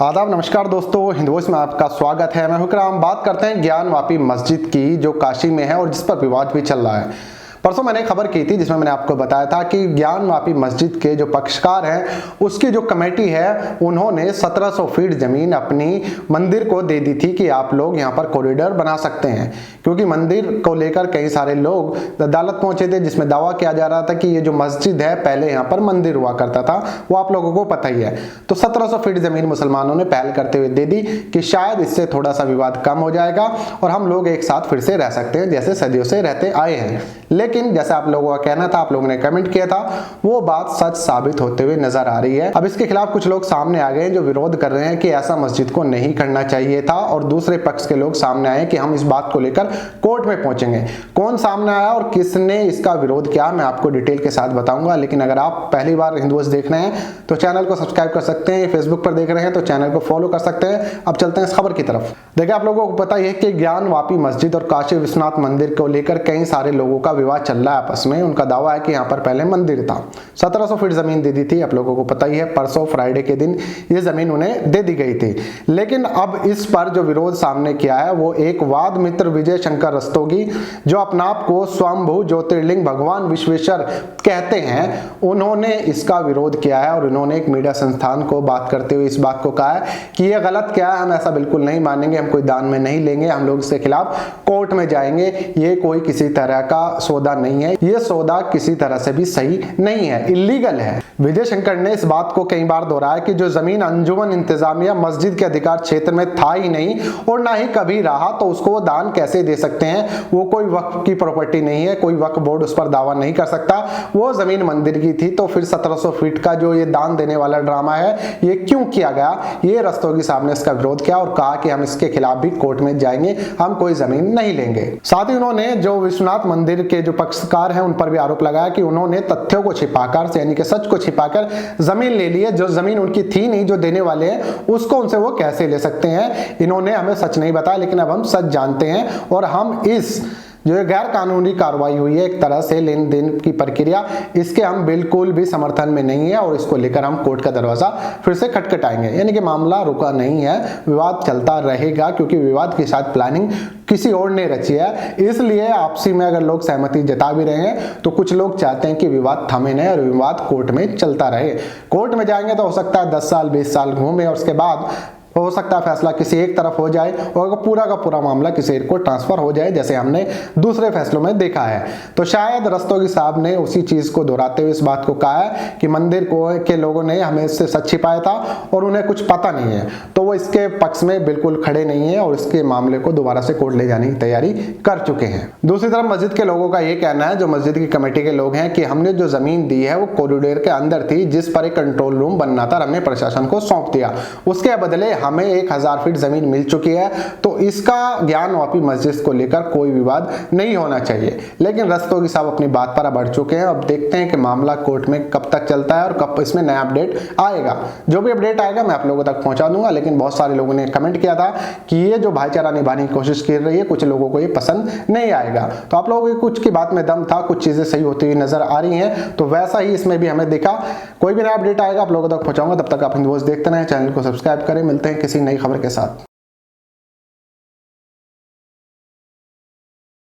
आदाब, नमस्कार दोस्तों, हिंदुओं में आपका स्वागत है। मैं हुक्राम। बात करते हैं ज्ञानवापी मस्जिद की जो काशी में है और जिस पर विवाद भी चल रहा है। परसों मैंने खबर की थी जिसमें मैंने आपको बताया था कि ज्ञानवापी मस्जिद के जो पक्षकार हैं उसकी जो कमेटी है उन्होंने 1700 फीट जमीन अपनी मंदिर को दे दी थी कि आप लोग यहाँ पर कॉरिडोर बना सकते हैं, क्योंकि मंदिर को लेकर कई सारे लोग अदालत पहुंचे थे जिसमें दावा किया जा रहा था कि ये जो मस्जिद है पहले यहाँ पर मंदिर हुआ करता था, वो आप लोगों को पता ही है। तो 1700 फीट जमीन मुसलमानों ने पहल करते हुए दे दी कि शायद इससे थोड़ा सा विवाद कम हो जाएगा और हम लोग एक साथ फिर से रह सकते हैं जैसे सदियों से रहते आए हैं। लेकिन जैसा आप लोगों का कहना था, आप लोगों ने कमेंट किया था, वो बात सच साबित होते हुए नजर आ रही है। अब इसके खिलाफ कुछ लोग सामने आ गए हैं जो विरोध कर रहे हैं कि ऐसा मस्जिद को नहीं करना चाहिए था, और दूसरे पक्ष के लोग सामने आए कि हम इस बात को लेकर कोर्ट में पहुंचेंगे। कौन सामने आया और किसने इसका विरोध किया मैं आपको डिटेल के साथ बताऊंगा। लेकिन अगर आप पहली बार हिंदुओं देख रहे हैं तो चैनल को सब्सक्राइब कर सकते हैं, फेसबुक पर देख रहे हैं तो चैनल को फॉलो कर सकते हैं। अब चलते हैं इस खबर की तरफ। देखिए, आप लोगों को पता है कि ज्ञानवापी मस्जिद और काशी विश्वनाथ मंदिर को लेकर कई सारे लोगों का विवाद चल रहा है आपस में। उनका दावा है कि यहाँ पर पहले मंदिर था। 1700 फीट जमीन दे दी थी, आप लोगों को पता ही है। परसों फ्राइडे के दिन ये जमीन उन्हें दे दी गई थी। लेकिन अब इस पर जो विरोध सामने किया है वो एक वाद मित्र विजय शंकर रस्तोगी, जो अपना आप को स्वयंभू ज्योतिर्लिंग भगवान विश्वेश्वर कहते हैं, उन्होंने इसका विरोध किया है। और उन्होंने एक मीडिया संस्थान को बात करते हुए इस बात को कहा है कि ये गलत क्या है, हम ऐसा बिल्कुल नहीं मानेंगे, हम कोई दान में नहीं लेंगे, हम लोग इसके खिलाफ कोर्ट में जाएंगे। ये कोई किसी तरह का सौदा नहीं है, ये सौदा किसी तरह से भी सही नहीं है, इलीगल है। विजय शंकर ने इस बात को कई बार दोहराया कि जो जमीन अंजुमन इंतजामिया मस्जिद के अधिकार क्षेत्र में था ही नहीं और ना ही कभी रहा, तो उसको वो दान कैसे दे सकते हैं। वो कोई वक्फ की प्रॉपर्टी नहीं है, कोई वक्फ बोर्ड उस पर दावा नहीं कर सकता। वो जमीन मंदिर की थी, तो फिर 1700 फीट का जो ये दान देने वाला ड्रामा है ये क्यों किया गया। ये रस्तोगी साहब ने इसका विरोध किया और कहा कि हम इसके खिलाफ भी कोर्ट में जाएंगे, हम कोई जमीन नहीं लेंगे। साथ ही उन्होंने जो विश्वनाथ मंदिर के जो पक्षकार हैं उन पर भी आरोप लगाया कि उन्होंने तथ्यों को छिपाकर, यानी कि सच को छिपाकर जमीन ले ली है। जो जमीन उनकी थी नहीं, जो देने वाले हैं उसको उनसे वो कैसे ले सकते हैं। इन्होंने हमें सच नहीं बताया, लेकिन अब हम सच जानते हैं और हम इस जो गैर कानूनी कार्रवाई हुई है, एक तरह से लेन देन की प्रक्रिया, इसके हम बिल्कुल भी समर्थन में नहीं है और इसको लेकर हम कोर्ट का दरवाजा फिर से खटखटाएंगे। यानी कि मामला रुका नहीं है, विवाद चलता रहेगा, क्योंकि विवाद की शायद प्लानिंग किसी और ने रची है। इसलिए आपसी में अगर लोग सहमति जता भी रहे हैं तो कुछ लोग चाहते हैं कि विवाद थमे नहीं और विवाद कोर्ट में चलता रहे। कोर्ट में जाएंगे तो हो सकता है 10 साल 20 साल घूमे और उसके बाद हो सकता है फैसला किसी एक तरफ हो जाए और पूरा का पूरा मामला किसी एक को ट्रांसफर हो जाए, जैसे हमने दूसरे फैसलों में देखा है। तो शायद रस्तोगी साहब ने उसी चीज को दोहराते हुए इस बात को कहा है कि मंदिर को के लोगों ने हमें इससे सच छिपाया था और उन्हें कुछ पता नहीं है, तो वो इसके पक्ष में बिल्कुल खड़े नहीं है और इसके मामले को दोबारा से कोर्ट ले जाने की तैयारी कर चुके हैं। दूसरी तरफ मस्जिद के लोगों का ये कहना है, जो मस्जिद की कमेटी के लोग हैं, कि हमने जो जमीन दी है वो कॉरिडोर के अंदर थी जिस पर एक कंट्रोल रूम बनना था, हमने प्रशासन को सौंप दिया। उसके बदले हमें 1000 फीट जमीन मिल चुकी है, तो इसका ज्ञानवापी मस्जिद को लेकर कोई विवाद नहीं होना चाहिए। लेकिन रस्तोगी साहब अपनी बात पर बढ़ चुके हैं। अब देखते हैं कि मामला कोर्ट में कब तक चलता है और कब इसमें नया अपडेट आएगा। जो भी अपडेट आएगा मैं आप लोगों तक पहुंचा दूंगा। लेकिन बहुत सारे लोगों ने कमेंट किया था कि ये जो भाईचारा निभाने की कोशिश कर रही है, कुछ लोगों को ये पसंद नहीं आएगा। तो आप लोगों की कुछ की बात में दम था, कुछ चीजें सही होती हुई नजर आ रही हैं, तो वैसा ही इसमें भी हमें दिखा। कोई भी नया अपडेट आएगा आप लोगों तक पहुंचाऊंगा। तब तक आप हिंदुओं देखते रहें, चैनल को सब्सक्राइब करें। मिलते हैं किसी नई खबर के साथ।